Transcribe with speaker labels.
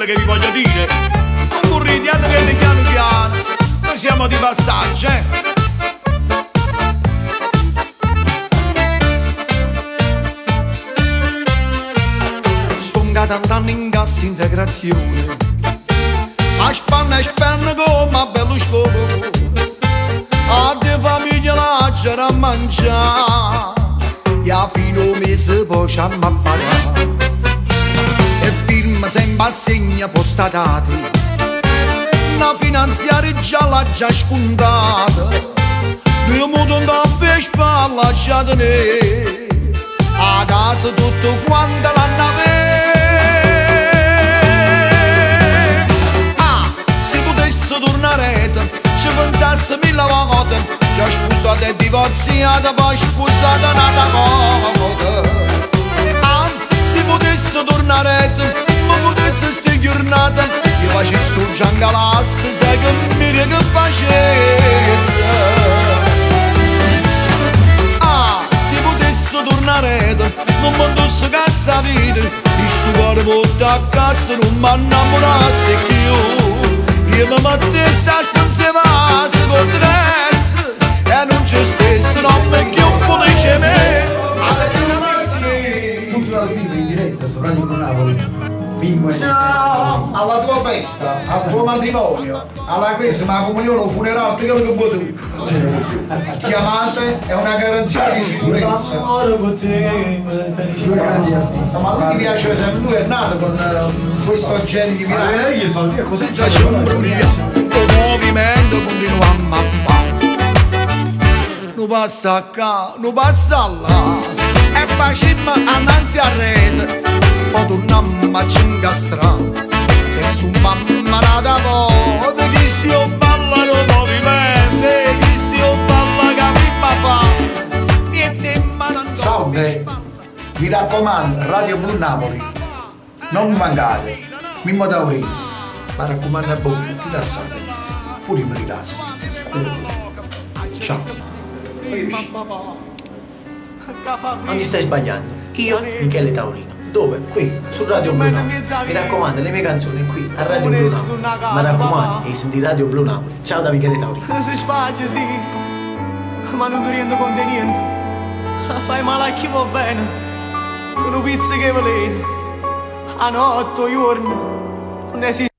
Speaker 1: quello che vi voglio dire. Non corridiate che piano piano, noi siamo di passaggio, Stonga tant'anni in cassa integrazione, a spanna e spanna come a bello scopo, a te famiglia la c'era a mangiare, e a fine mese poi ci hanno a pagare, e firma sempre a segna postatati, una finanziaria già l'ha già scontata, noi muto da per spalla già tenere, a casa tutto quanto l'hanno avere. Se potesse tornare, ci pensasse mille volte, già sposata e divorziata, poi sposata nata volta. Se potesse tornare, ma potesse sti giornate, io facessi un giangalasse, sai che mi che facesse. Se potesse tornare, non mi andasse cassa vita, di sto cuore volto a casa non mi innamorasse più. Io mi mettessi a spensevase con dress e non ci stesse, non mi più felice me.
Speaker 2: Tutta la fine in diretta su Radio Napoli.
Speaker 3: Alla tua festa, al tuo matrimonio, alla cresima, comunione o funerale, tu che vuoi tu? Chiamate è una garanzia di sicurezza. Ma lui mi piace sempre, lui è nato con questo genere di miracoli.
Speaker 1: Senza c'ombra un movimento continuiamo a fare. Non passa qua, non passa là, e facciamo annanzi a rete, poi torniamo a cincastrare, e su mamma nata volta, chi stia balla lo movimento, chi stia balla che mi fa, niente mano.
Speaker 3: Salve, vi raccomando, Radio Blu Napoli, non mi mancate, Mimmo Taurino, mi raccomando a voi, rilassatevi, pure mi rilasso. Ciao.
Speaker 2: Non ti stai sbagliando. Io, Michele Taurino. Dove? Qui, su Radio Blu Napoli. Mi raccomando, le mie canzoni qui, a Radio Blu Napoli. Mi raccomando, e senti Radio Blu Napoli. Ciao da Michele Taurino.
Speaker 4: Se sbagli sì, ma non ti rendo conto di niente. Fai male a chi va bene, con un pizzo che veleno. A notte o giorno, non esiste.